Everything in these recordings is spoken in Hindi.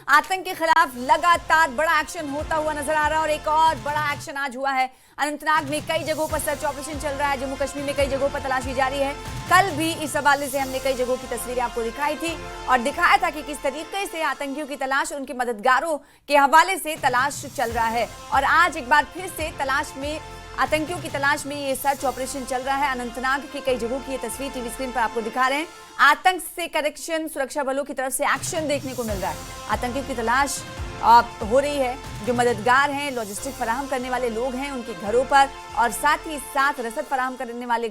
आतंक के खिलाफ लगातार बड़ा एक्शन होता हुआ नजर आ रहा है और एक और बड़ा एक्शन आज हुआ है। अनंतनाग में कई जगहों पर सर्च ऑपरेशन चल रहा है। जम्मू कश्मीर में कई जगहों पर तलाशी जारी है। कल भी इस हवाले से हमने कई जगहों की तस्वीरें आपको दिखाई थी और दिखाया था कि किस तरीके से आतंकियों की तलाश, उनके मददगारों के हवाले से तलाश चल रहा है। और आज एक बार फिर से तलाश में, आतंकियों की तलाश में ये सर्च ऑपरेशन चल रहा है। अनंतनाग की कई जगहों की ये तस्वीर टीवी स्क्रीन पर आपको दिखा रहे हैं। आतंक से कनेक्शन, सुरक्षा बलों की तरफ से एक्शन देखने को मिल रहा है। आतंकियों की तलाश हो रही है। जो मददगार हैं, लॉजिस्टिक फराहम करने वाले लोग हैं, उनके घरों पर, और साथ ही साथ रसद फराहम करने वाले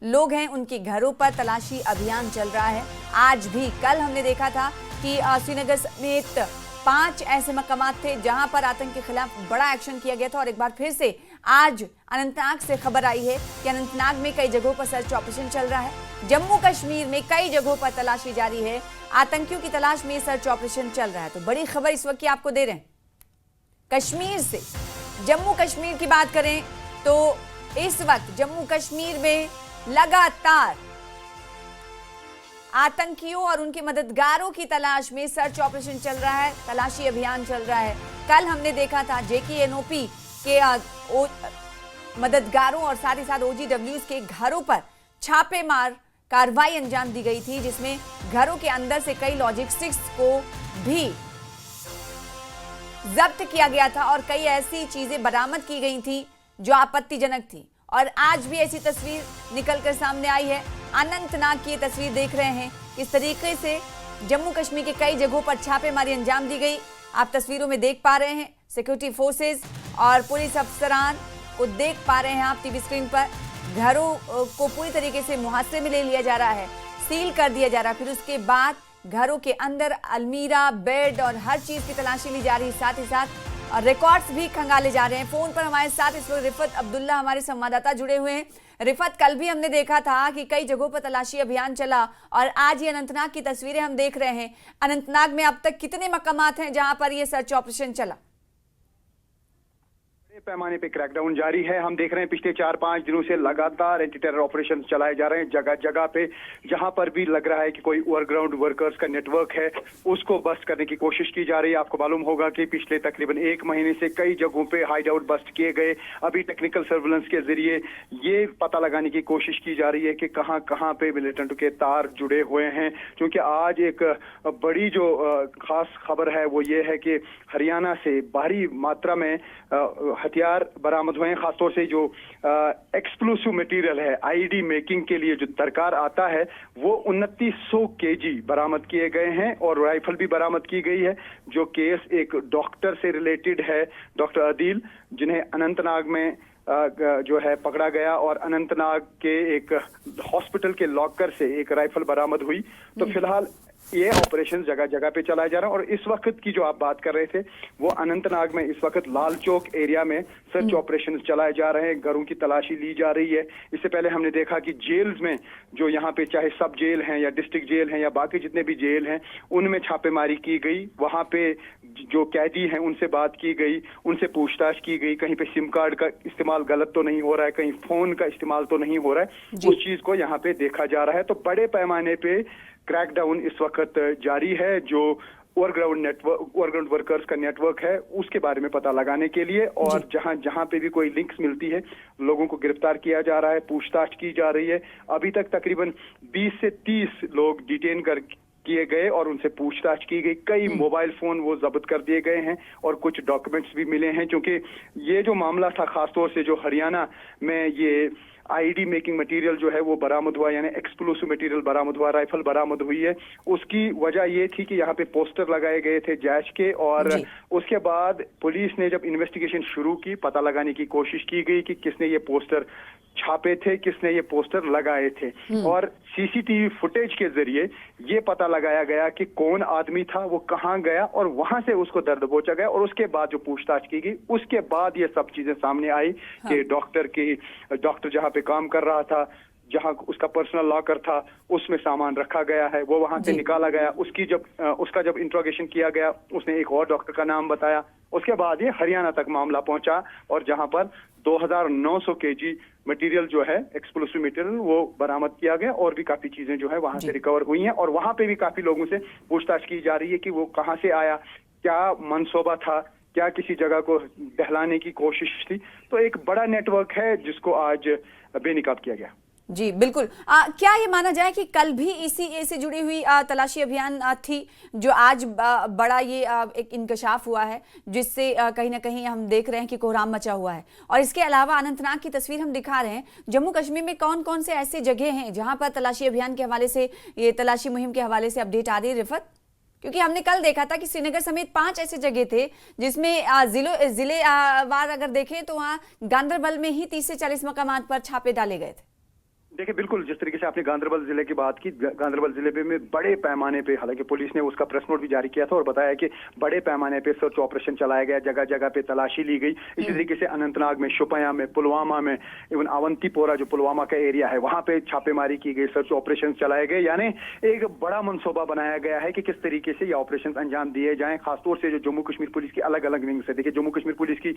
लोग हैं, उनके घरों पर तलाशी अभियान चल रहा है। आज भी, कल हमने देखा था कि श्रीनगर समेत 5 ऐसे मकामात थे जहां पर आतंक के खिलाफ बड़ा एक्शन किया गया था। और एक बार फिर से आज अनंतनाग से खबर आई है कि अनंतनाग में कई जगहों पर सर्च ऑपरेशन चल रहा है। जम्मू कश्मीर में कई जगहों पर तलाशी जारी है। आतंकियों की तलाश में सर्च ऑपरेशन चल रहा है। तो बड़ी खबर इस वक्त की आपको दे रहे हैं कश्मीर से। जम्मू कश्मीर की बात करें तो इस वक्त जम्मू कश्मीर में लगातार आतंकियों और उनके मददगारों की तलाश में सर्च ऑपरेशन चल रहा है, तलाशी अभियान चल रहा है। कल हमने देखा था JKNOP के मददगारों और साथ ही साथ OGWs के घरों पर छापेमार कार्रवाई अंजाम दी गई थी, जिसमें घरों के अंदर से कई लॉजिस्टिक्स को भी जब्त किया गया था और कई ऐसी चीजें बरामद की गई थी जो आपत्तिजनक थी। और आज भी ऐसी तस्वीर निकलकर सामने आई है। अनंतनाग की ये तस्वीर देख रहे हैं, इस तरीके से जम्मू कश्मीर के कई जगहों पर छापेमारी अंजाम दी गई। आप तस्वीरों में देख पा रहे हैं सिक्योरिटी फोर्सेस और पुलिस अफसरान को देख पा रहे हैं आप टीवी स्क्रीन पर। घरों को पूरी तरीके से मुहासरे में ले लिया जा रहा है, सील कर दिया जा रहा है। फिर उसके बाद घरों के अंदर अलमीरा, बेड और हर चीज की तलाशी ली जा रही है। साथ ही साथ रिकॉर्ड्स भी खंगाले जा रहे हैं। फोन पर हमारे साथ इस वक्त रिफत अब्दुल्ला हमारे संवाददाता जुड़े हुए हैं। रिफत, कल भी हमने देखा था कि कई जगहों पर तलाशी अभियान चला और आज ये अनंतनाग की तस्वीरें हम देख रहे हैं। अनंतनाग में अब तक कितने मकामात हैं जहां पर ये सर्च ऑपरेशन चला? पैमाने पे क्रैकडाउन जारी है। हम देख रहे हैं पिछले 4-5 दिनों से लगातार एंटी टेरर ऑपरेशन चलाए जा रहे हैं। जगह जगह पे जहां पर भी लग रहा है कि कोई ओवरग्राउंड वर्कर्स का नेटवर्क है, उसको बस्ट करने की कोशिश की जा रही है। आपको मालूम होगा कि पिछले तकरीबन 1 महीने से कई जगहों पे हाइड आउट बस्ट किए गए। अभी टेक्निकल सर्विलेंस के जरिए ये पता लगाने की कोशिश की जा रही है कि कहां कहां पे मिलिटेंट के तार जुड़े हुए हैं। क्योंकि आज एक बड़ी जो खास खबर है वो ये है कि हरियाणा से भारी मात्रा में हथियार बरामद हुए हैं। खासतौर से जो एक्सप्लोसिव मटेरियल है, आईडी मेकिंग के लिए जो दरकार आता है, वो 2900 kg बरामद किए गए हैं और राइफल भी बरामद की गई है। जो केस एक डॉक्टर से रिलेटेड है, डॉक्टर अदील, जिन्हें अनंतनाग में जो है पकड़ा गया और अनंतनाग के एक हॉस्पिटल के लॉकर से एक राइफल बरामद हुई। तो फिलहाल ये ऑपरेशन जगह जगह पे चलाए जा रहे हैं। और इस वक्त की जो आप बात कर रहे थे, वो अनंतनाग में इस वक्त लाल चौक एरिया में सर्च ऑपरेशन चलाए जा रहे हैं। घरों की तलाशी ली जा रही है। इससे पहले हमने देखा कि जेल्स में, जो यहाँ पे चाहे सब जेल हैं या डिस्ट्रिक्ट जेल हैं या बाकी जितने भी जेल हैं, उनमें छापेमारी की गई। वहां पे जो कैदी हैं उनसे बात की गई, उनसे पूछताछ की गई। कहीं पे सिम कार्ड का इस्तेमाल गलत तो नहीं हो रहा है, कहीं फोन का इस्तेमाल तो नहीं हो रहा है, उस चीज को यहाँ पे देखा जा रहा है। तो बड़े पैमाने पे क्रैकडाउन इस वक्त जारी है। जो ओवरग्राउंड वर्कर्स का नेटवर्क है, उसके बारे में पता लगाने के लिए, और जहां जहां पे भी कोई लिंक्स मिलती है, लोगों को गिरफ्तार किया जा रहा है, पूछताछ की जा रही है। अभी तक तकरीबन 20 से 30 लोग डिटेन किए गए और उनसे पूछताछ की गई। कई मोबाइल फोन वो जब्त कर दिए गए हैं और कुछ डॉक्यूमेंट्स भी मिले हैं। क्योंकि ये जो मामला था, खासतौर से जो हरियाणा में ये आईडी मेकिंग मटेरियल जो है वो बरामद हुआ, यानी एक्सप्लोसिव मटेरियल बरामद हुआ, राइफल बरामद हुई है। उसकी वजह ये थी कि यहाँ पे पोस्टर लगाए गए थे जैश के, और उसके बाद पुलिस ने जब इन्वेस्टिगेशन शुरू की, पता लगाने की कोशिश की गई कि किसने ये पोस्टर छापे थे, किसने ये पोस्टर लगाए थे। और CCTV फुटेज के जरिए ये पता लगाया गया कि कौन आदमी था, वो कहाँ गया, और वहां से उसको दर्द पहुंचा गया। और उसके बाद जो पूछताछ की गई, उसके बाद ये सब चीजें सामने आई कि डॉक्टर जहाँ पे काम कर रहा था, जहां उसका पर्सनल लॉकर था, उसमें सामान रखा गया है, वो वहां से निकाला गया। उसका जब इंट्रोगेशन किया गया, उसने एक और डॉक्टर का नाम बताया। उसके बाद ये हरियाणा तक मामला पहुंचा और जहां पर 2900 kg मटेरियल जो है, एक्सप्लोसिव मटेरियल, वो बरामद किया गया। और भी काफी चीजें जो है वहां से रिकवर हुई हैं और वहां पे भी काफी लोगों से पूछताछ की जा रही है कि वो कहां से आया, क्या मनसूबा था, क्या किसी जगह को दहलाने की कोशिश थी। तो एक बड़ा नेटवर्क है जिसको आज बेनकाब किया गया। जी बिल्कुल। क्या ये माना जाए कि कल भी इसी से जुड़ी हुई तलाशी अभियान थी जो आज बड़ा ये एक इंकशाफ हुआ है, जिससे कहीं ना कहीं हम देख रहे हैं कि कोहराम मचा हुआ है। और इसके अलावा अनंतनाग की तस्वीर हम दिखा रहे हैं। जम्मू कश्मीर में कौन कौन से ऐसे जगह हैं जहां पर तलाशी अभियान के हवाले से, ये तलाशी मुहिम के हवाले से अपडेट आ रही है रिफत? क्योंकि हमने कल देखा था कि श्रीनगर समेत 5 ऐसे जगह थे जिसमें जिले वार अगर देखें तो वहां गांदरबल में ही 30 से 40 मकामात पर छापे डाले गए थे। देखिए, बिल्कुल जिस तरीके से आपने गांदरबल जिले की बात की, गांदरबल जिले में बड़े पैमाने पे, हालांकि पुलिस ने उसका प्रेस नोट भी जारी किया था और बताया कि बड़े पैमाने पे सर्च ऑपरेशन चलाया गया, जगह जगह पे तलाशी ली गई। इसी तरीके से अनंतनाग में, शोपियां में, पुलवामा में, इवन अवंतीपोरा जो पुलवामा का एरिया है वहां पे छापेमारी की गई, सर्च ऑपरेशन चलाए गए। यानी एक बड़ा मनसूबा बनाया गया है कि किस तरीके से ये ऑपरेशन अंजाम दिए जाएं। खासतौर से जो जम्मू कश्मीर पुलिस की अलग अलग विंग्स है, देखिए जम्मू कश्मीर पुलिस की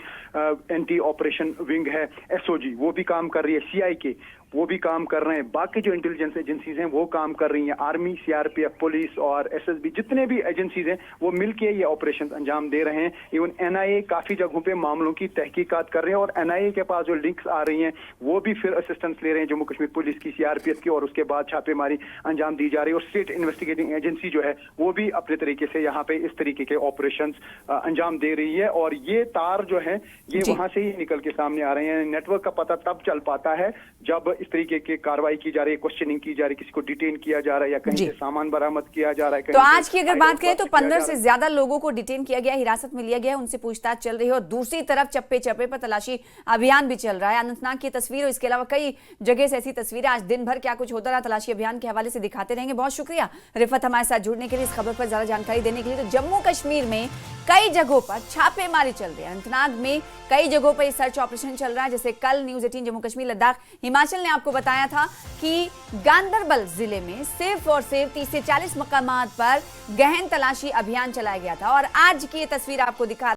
एंटी ऑपरेशन विंग है, SOG, वो भी काम कर रही है, CIK वो भी काम कर रहे हैं, बाकी जो इंटेलिजेंस एजेंसीज हैं वो काम कर रही हैं, आर्मी, CRPF, पुलिस और SSB, जितने भी एजेंसीज हैं वो मिलके ये ऑपरेशन अंजाम दे रहे हैं। इवन NIA काफी जगहों पे मामलों की तहकीकात कर रहे हैं और NIA के पास जो लिंक्स आ रही हैं वो भी फिर असिस्टेंस ले रहे हैं जम्मू कश्मीर पुलिस की, CRPF की, और उसके बाद छापेमारी अंजाम दी जा रही है। और स्टेट इन्वेस्टिगेटिंग एजेंसी जो है वो भी अपने तरीके से यहाँ पे इस तरीके के ऑपरेशन अंजाम दे रही है। और ये तार जो है ये वहां से ही निकल के सामने आ रहे हैं। नेटवर्क का पता तब चल पाता है जब इस तरीके की कार्रवाई की जा रही है, क्वेश्चनिंग की जा रही है, किसी को डिटेन किया जा रहा है या कहीं से सामान बरामद किया जा रहा है। तो आज की अगर बात करें तो 15 से ज्यादा लोगों को डिटेन किया गया, हिरासत में लिया गया, उनसे पूछताछ चल रही है। और दूसरी तरफ चप्पे चप्पे पर तलाशी अभियान भी चल रहा है। अनंतनाग की तस्वीर और इसके अलावा कई जगह से ऐसी तस्वीरें आज दिन भर क्या कुछ होता रहा तलाशी अभियान के हवाले से दिखाते रहेंगे। बहुत शुक्रिया रिफत हमारे साथ जुड़ने के लिए, इस खबर पर ज्यादा जानकारी देने के लिए। तो जम्मू कश्मीर में कई जगहों पर छापेमारी चल रही है, अनंतनाग में कई जगहों पर सर्च ऑपरेशन चल रहा है। जैसे कल न्यूज़ 18 जम्मू कश्मीर लद्दाख हिमाचल ने आपको बताया था कि गांदरबल जिले में सिर्फ और सिर्फ 30 से 40 मकामात पर गहन तलाशी अभियान चलाया गया था। और आज की ये तस्वीर आपको दिखा